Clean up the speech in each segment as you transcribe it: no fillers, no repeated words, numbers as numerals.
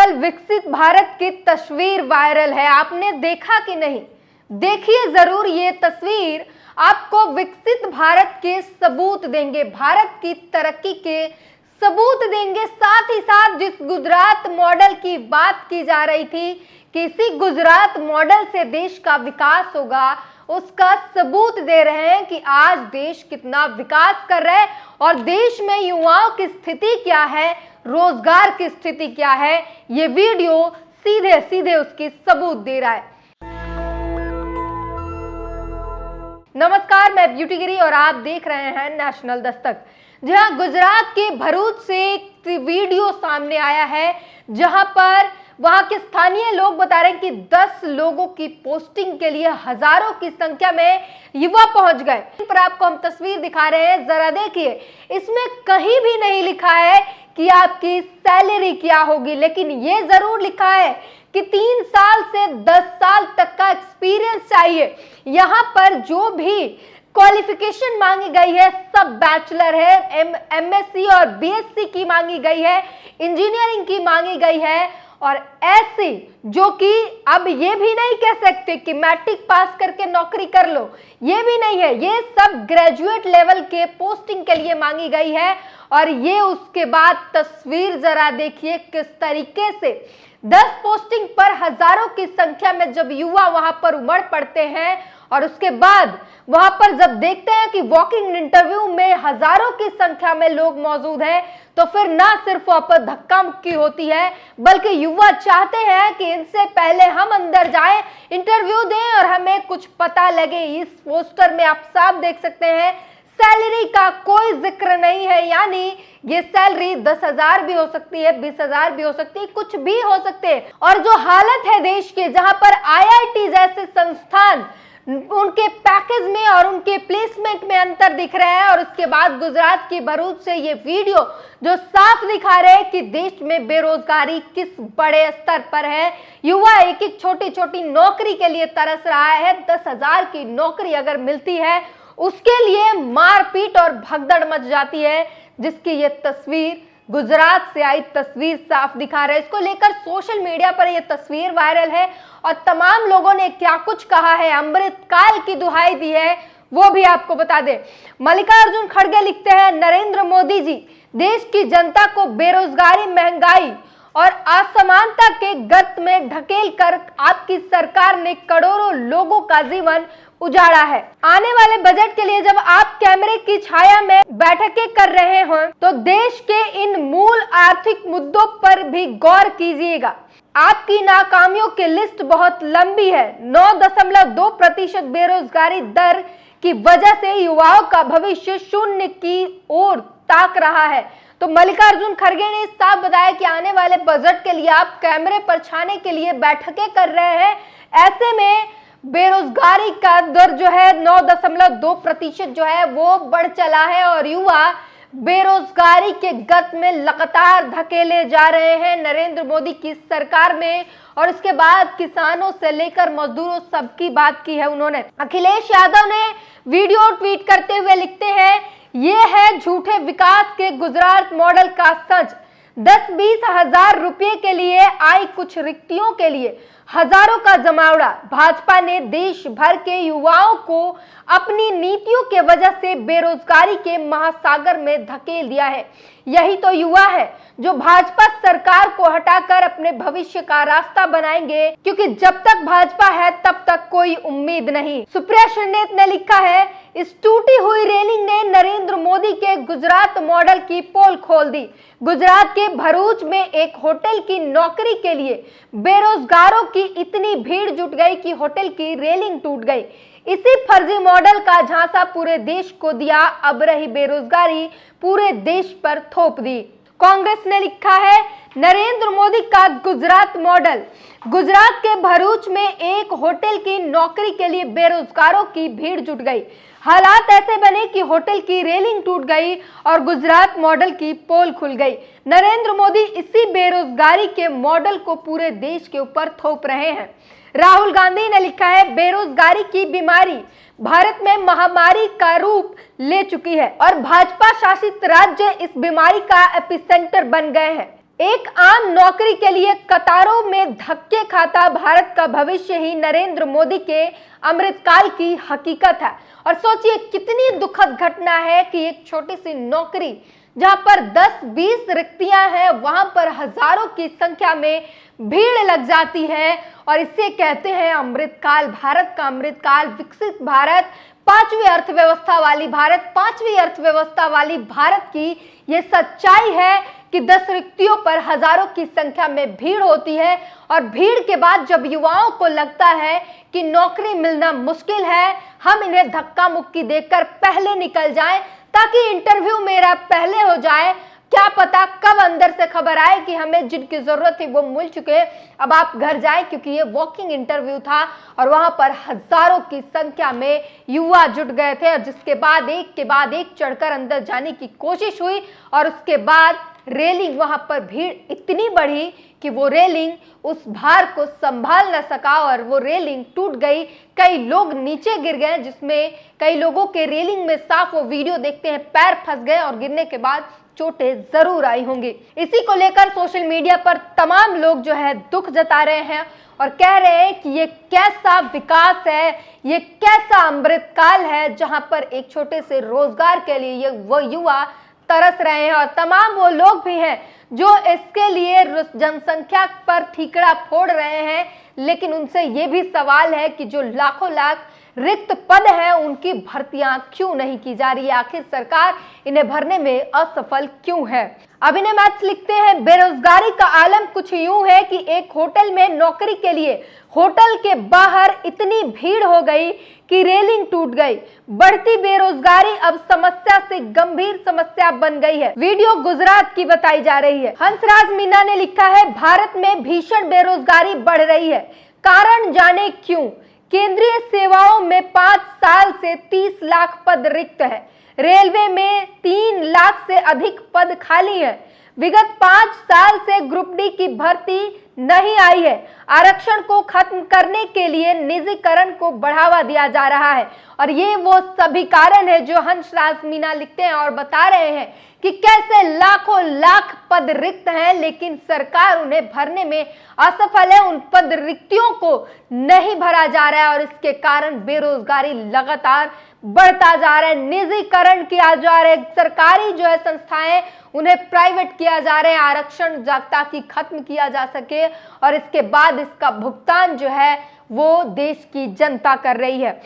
आजकल विकसित भारत की तस्वीर वायरल है, आपने देखा कि नहीं? देखिए जरूर, ये तस्वीर आपको विकसित भारत के सबूत देंगे, भारत की तरक्की के सबूत देंगे। साथ ही साथ जिस गुजरात मॉडल की बात की जा रही थी कि इसी गुजरात मॉडल से देश का विकास होगा, उसका सबूत दे रहे हैं कि आज देश कितना विकास कर रहा है और देश में युवाओं की स्थिति क्या है, रोजगार की स्थिति क्या है। ये वीडियो सीधे सीधे उसकी सबूत दे रहा है। नमस्कार, मैं ब्यूटी गिरी और आप देख रहे हैं नेशनल दस्तक। जहां गुजरात के भरूच से एक वीडियो सामने आया है, जहां पर वहां के स्थानीय लोग बता रहे हैं कि 10 लोगों की पोस्टिंग के लिए हजारों की संख्या में युवा पहुंच गए। इन पर आपको हम तस्वीर दिखा रहे हैं, जरा देखिए। इसमें कहीं भी नहीं लिखा है कि आपकी सैलरी क्या होगी, लेकिन ये जरूर लिखा है कि 3 साल से 10 साल तक का एक्सपीरियंस चाहिए। यहाँ पर जो भी क्वालिफिकेशन मांगी गई है सब बैचलर है, एमएससी और बीएससी की मांगी गई है, इंजीनियरिंग की मांगी गई है। और ऐसी जो कि अब ये भी नहीं कह सकते कि मैट्रिक पास करके नौकरी कर लो, ये भी नहीं है। ये सब ग्रेजुएट लेवल के पोस्टिंग के लिए मांगी गई है। और ये उसके बाद तस्वीर जरा देखिए किस तरीके से 10 पोस्टिंग पर हजारों की संख्या में जब युवा वहां पर उमड़ पड़ते हैं और उसके बाद वहां पर जब देखते हैं कि वॉकिंग इंटरव्यू में हजारों की संख्या में लोग मौजूद हैं, तो फिर ना सिर्फ वहां पर धक्का मुक्की होती है, बल्कि युवा चाहते हैं कि इनसे पहले हम अंदर जाएं, इंटरव्यू दें और हमें कुछ पता लगे। इस पोस्टर में आप साफ देख सकते हैं सैलरी का कोई जिक्र नहीं है, यानी ये सैलरी 10,000 भी हो सकती है, 20,000 भी हो सकती है, कुछ भी हो सकते हैं। और जो हालत है देश के, जहां पर आईआईटी जैसे संस्थान उनके पैकेज में और उनके प्लेसमेंट में अंतर दिख रहा है। और उसके बाद गुजरात की भरूच से ये वीडियो जो साफ दिखा रहे हैं कि देश में बेरोजगारी किस बड़े स्तर पर है। युवा एक एक छोटी छोटी नौकरी के लिए तरस रहा है। 10,000 की नौकरी अगर मिलती है उसके लिए मारपीट और भगदड़ मच जाती है, जिसकी ये तस्वीर गुजरात से आई तस्वीर साफ दिखा रहा है। इसको लेकर सोशल मीडिया पर यह तस्वीर वायरल है और तमाम लोगों ने क्या कुछ कहा है, अमृतकाल की दुहाई दी है, वो भी आपको बता दें। मल्लिकार्जुन खड़गे लिखते हैं, नरेंद्र मोदी जी देश की जनता को बेरोजगारी, महंगाई और असमानता के गर्त में ढकेल कर आपकी सरकार ने करोड़ों लोगों का जीवन उजाड़ा है। आने वाले बजट के लिए जब आप कैमरे की छाया में बैठकें कर रहे हो तो देश के इन मूल आर्थिक मुद्दों पर भी गौर कीजिएगा। आपकी नाकामियों की लिस्ट बहुत लंबी है। 9.2% बेरोजगारी दर की वजह से युवाओं का भविष्य शून्य की ओर ताक रहा है। तो मल्लिकार्जुन खड़गे ने साफ बताया कि आने वाले बजट के लिए आप कैमरे पर छाने के लिए बैठकें कर रहे हैं। ऐसे में बेरोजगारी का दर जो है 9.2% जो है वो बढ़ चला है और युवा बेरोजगारी के गत में लगातार धकेले जा रहे हैं नरेंद्र मोदी की सरकार में। और उसके बाद किसानों से लेकर मजदूरों सबकी बात की है उन्होंने। अखिलेश यादव ने वीडियो ट्वीट करते हुए लिखते हैं, ये है झूठे विकास के गुजरात मॉडल का सच। 10-20 हजार रुपए के लिए आई कुछ रिक्तियों के लिए हजारों का जमावड़ा। भाजपा ने देश भर के युवाओं को अपनी नीतियों के वजह से बेरोजगारी के महासागर में धकेल दिया है। यही तो युवा है जो भाजपा सरकार को हटाकर अपने भविष्य का रास्ता बनाएंगे, क्योंकि जब तक भाजपा है तब तक कोई उम्मीद नहीं। सुप्रिया श्रीनेत ने लिखा है, इस टूटी हुई रेलिंग ने नरेंद्र मोदी के गुजरात मॉडल की पोल खोल दी। गुजरात के भरूच में एक होटल की नौकरी के लिए बेरोजगारों की इतनी भीड़ जुट गई कि होटल की रेलिंग टूट गई। इसी फर्जी मॉडल का झांसा पूरे देश को दिया, अब रही बेरोजगारी पूरे देश पर थोप दी। कांग्रेस ने लिखा है, नरेंद्र मोदी का गुजरात मॉडल। गुजरात के भरूच में एक होटल की नौकरी के लिए बेरोजगारों की भीड़ जुट गई। हालात ऐसे बने कि होटल की रेलिंग टूट गई और गुजरात मॉडल की पोल खुल गई। नरेंद्र मोदी इसी बेरोजगारी के मॉडल को पूरे देश के ऊपर थोप रहे हैं। राहुल गांधी ने लिखा है, बेरोजगारी की बीमारी भारत में महामारी का रूप ले चुकी है और भाजपा शासित राज्य इस बीमारी का एपिसेंटर बन गए हैं। एक आम नौकरी के लिए कतारों में धक्के खाता भारत का भविष्य ही नरेंद्र मोदी के अमृतकाल की हकीकत है। और सोचिए कितनी दुखद घटना है कि एक छोटी सी नौकरी जहां पर 10-20 रिक्तियां हैं, वहां पर हजारों की संख्या में भीड़ लग जाती है और इसे कहते हैं अमृतकाल। भारत का अमृतकाल, विकसित भारत, पांचवी अर्थव्यवस्था वाली भारत, पांचवी अर्थव्यवस्था वाली भारत की ये सच्चाई है कि 10 रिक्तियों पर हजारों की संख्या में भीड़ होती है। और भीड़ के बाद जब युवाओं को लगता है कि नौकरी मिलना मुश्किल है, हम इन्हें धक्का मुक्की देकर पहले निकल जाएं ताकि इंटरव्यू मेरा पहले हो जाए, क्या पता कब अंदर से खबर आए कि हमें जिनकी जरूरत थी वो मिल चुके, अब आप घर जाएं, क्योंकि ये वॉकिंग इंटरव्यू था और वहां पर हजारों की संख्या में युवा जुट गए थे। और जिसके बाद एक के बाद एक चढ़कर अंदर जाने की कोशिश हुई और उसके बाद रेलिंग, वहां पर भीड़ इतनी बढ़ी कि वो रेलिंग उस भार को संभाल न सका और वो रेलिंग टूट गई। कई लोग नीचे गिर गए, जिसमें कई लोगों के रेलिंग में साफ वो वीडियो देखते हैं पैर फंस गए और गिरने के बाद चोटें जरूर आई होंगी। इसी को लेकर सोशल मीडिया पर तमाम लोग जो है दुख जता रहे हैं और कह रहे हैं कि ये कैसा विकास है, ये कैसा अमृतकाल है जहां पर एक छोटे से रोजगार के लिए वो युवा तरस रहे हैं। और तमाम वो लोग भी हैं जो इसके लिए जनसंख्या पर ठीकरा फोड़ रहे हैं, लेकिन उनसे ये भी सवाल है कि जो लाखों लाख रिक्त पद है उनकी भर्तियां क्यों नहीं की जा रही है, आखिर सरकार इन्हें भरने में असफल क्यों है। अभिनय मैथ्स लिखते हैं, बेरोजगारी का आलम कुछ यूं है कि एक होटल में नौकरी के लिए होटल के बाहर इतनी भीड़ हो गई कि रेलिंग टूट गई। बढ़ती बेरोजगारी अब समस्या से गंभीर समस्या बन गई है। वीडियो गुजरात की बताई जा रही है। हंसराज मीना ने लिखा है, भारत में भीषण बेरोजगारी बढ़ रही है, कारण जाने क्यों। केंद्रीय सेवाओं में 5 साल से 30 लाख पद रिक्त है। रेलवे में 3 लाख से अधिक पद खाली है। विगत 5 साल से ग्रुप डी की भर्ती नहीं आई है। आरक्षण को खत्म करने के लिए निजीकरण को बढ़ावा दिया जा रहा है। और ये वो सभी कारण है जो हंसराज मीना लिखते हैं और बता रहे हैं कि कैसे लाखों लाख पद रिक्त हैं, लेकिन सरकार उन्हें भरने में असफल है। उन पद रिक्तियों को नहीं भरा जा रहा है और इसके कारण बेरोजगारी लगातार बढ़ता जा रहा है। निजीकरण किया जा रहा है, सरकारी जो है संस्थाएं उन्हें प्राइवेट किया जा रहा है, आरक्षण ताकि खत्म किया जा सके और इसके बाद इसका भुगतान जो है वो देश की जनता कर रही है।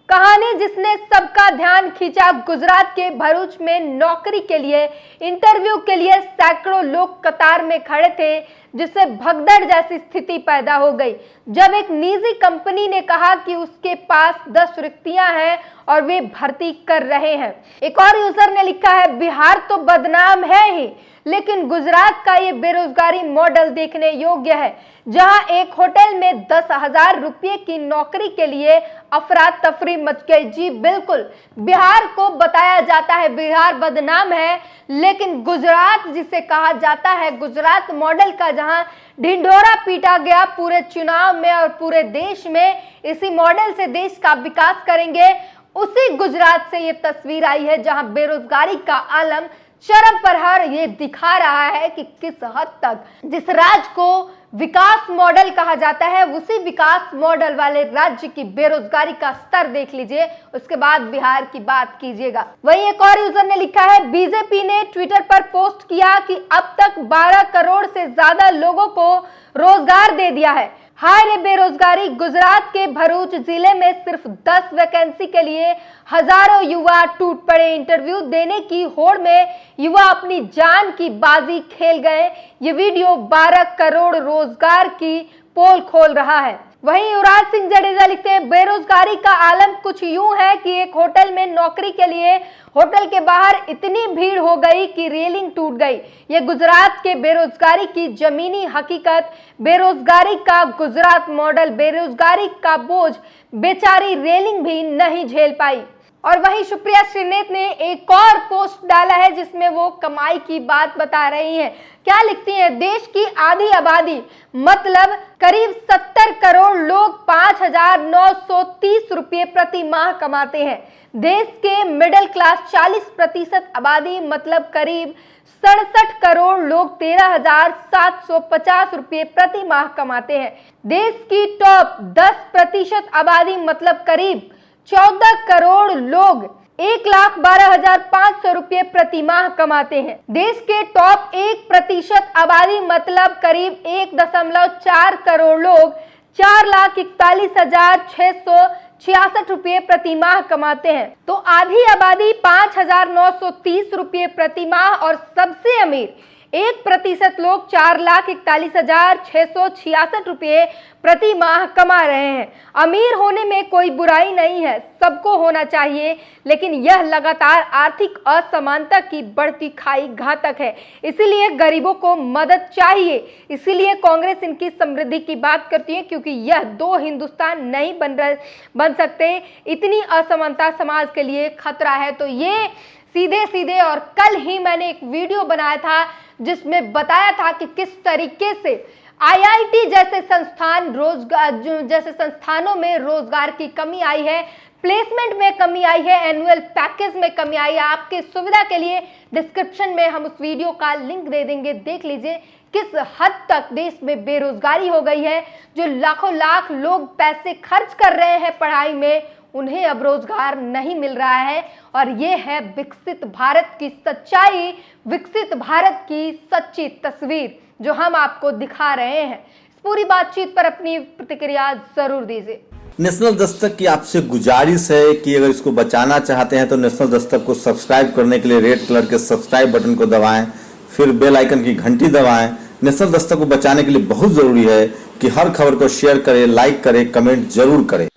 कहानी जिसने सबका ध्यान खींचा, गुजरात के भरूच में नौकरी के लिए इंटरव्यू के लिए सैकड़ों लोग कतार में खड़े थे, जिससे भगदड़ जैसी स्थिति पैदा हो गई जब एक निजी कंपनी ने कहा कि उसके पास 10 रिक्तियां हैं और वे भर्ती कर रहे हैं। एक और यूजर ने लिखा है, बिहार तो बदनाम है ही, लेकिन गुजरात का ये बेरोजगारी मॉडल देखने योग्य है, जहां एक होटल में 10,000 रुपये की नौकरी के लिए अफरा तफरी मच गई। जी बिल्कुल, बिहार को बताया जाता है बिहार बदनाम है, लेकिन गुजरात जिसे कहा जाता है, गुजरात मॉडल का जहां ढिंढोरा पीटा गया पूरे चुनाव में और पूरे देश में, इसी मॉडल से देश का विकास करेंगे, उसी गुजरात से ये तस्वीर आई है जहां बेरोजगारी का आलम चरम पर है। ये दिखा रहा है कि किस हद तक जिस राज्य को विकास मॉडल कहा जाता है, उसी विकास मॉडल वाले राज्य की बेरोजगारी का स्तर देख लीजिए, उसके बाद बिहार की बात कीजिएगा। वहीं एक और यूजर ने लिखा है, बीजेपी ने ट्विटर पर पोस्ट किया कि अब तक 12 करोड़ से ज्यादा लोगों को रोजगार दे दिया है। हाय रे बेरोजगारी। गुजरात के भरूच जिले में सिर्फ 10 वैकेंसी के लिए हजारों युवा टूट पड़े। इंटरव्यू देने की होड़ में युवा अपनी जान की बाजी खेल गए। ये वीडियो 12 करोड़ रोजगार की पोल खोल रहा है। वहीं युवराज सिंह जडेजा लिखते हैं, बेरोजगारी का आलम कुछ यूं है कि एक होटल में नौकरी के लिए होटल के बाहर इतनी भीड़ हो गई कि रेलिंग टूट गई। ये गुजरात के बेरोजगारी की जमीनी हकीकत, बेरोजगारी का गुजरात मॉडल, बेरोजगारी का बोझ बेचारी रेलिंग भी नहीं झेल पाई। और वहीं सुप्रिया श्रीनेत ने एक और पोस्ट डाला है जिसमें वो कमाई की बात बता रही हैं। क्या लिखती हैं? देश की आधी आबादी मतलब करीब 70 करोड़ लोग 5,930 रुपये प्रति माह कमाते हैं। देश के मिडिल क्लास 40% आबादी मतलब करीब 67 करोड़ लोग 13,750 रुपये प्रति माह कमाते हैं। देश की टॉप 10% आबादी मतलब करीब 14 करोड़ लोग 1,12,500 रुपये प्रति माह कमाते हैं। देश के टॉप 1% आबादी मतलब करीब 1.4 करोड़ लोग 4,41,666 रुपये प्रति माह कमाते हैं। तो आधी आबादी 5,930 रुपये प्रति माह और सबसे अमीर 1% लोग 4,41,666 रुपये प्रति माह कमा रहे हैं। अमीर होने में कोई बुराई नहीं है, सबको होना चाहिए, लेकिन यह लगातार आर्थिक असमानता की बढ़ती खाई घातक है। इसीलिए गरीबों को मदद चाहिए। इसीलिए कांग्रेस इनकी समृद्धि की बात करती है, क्योंकि यह दो हिंदुस्तान नहीं बन सकते। इतनी असमानता समाज के लिए खतरा है। तो ये सीधे सीधे, और कल ही मैंने एक वीडियो बनाया था जिसमें बताया था कि किस तरीके से आईआईटी जैसे संस्थानों में रोजगार की कमी आई है, प्लेसमेंट में कमी आई है, एनुअल पैकेज में कमी आई है। आपके सुविधा के लिए डिस्क्रिप्शन में हम उस वीडियो का लिंक दे देंगे, देख लीजिए किस हद तक देश में बेरोजगारी हो गई है। जो लाखों लाख लोग पैसे खर्च कर रहे हैं पढ़ाई में, उन्हें अब रोजगार नहीं मिल रहा है। और ये है विकसित भारत की सच्चाई, विकसित भारत की सच्ची तस्वीर जो हम आपको दिखा रहे हैं। इस पूरी बातचीत पर अपनी प्रतिक्रिया जरूर दीजिए। नेशनल दस्तक की आपसे गुजारिश है कि अगर इसको बचाना चाहते हैं तो नेशनल दस्तक को सब्सक्राइब करने के लिए रेड कलर के सब्सक्राइब बटन को दबाएं, फिर बेल आइकन की घंटी दबाएं। नेशनल दस्तक को बचाने के लिए बहुत जरूरी है कि हर खबर को शेयर करें, लाइक करें, कमेंट जरूर करें।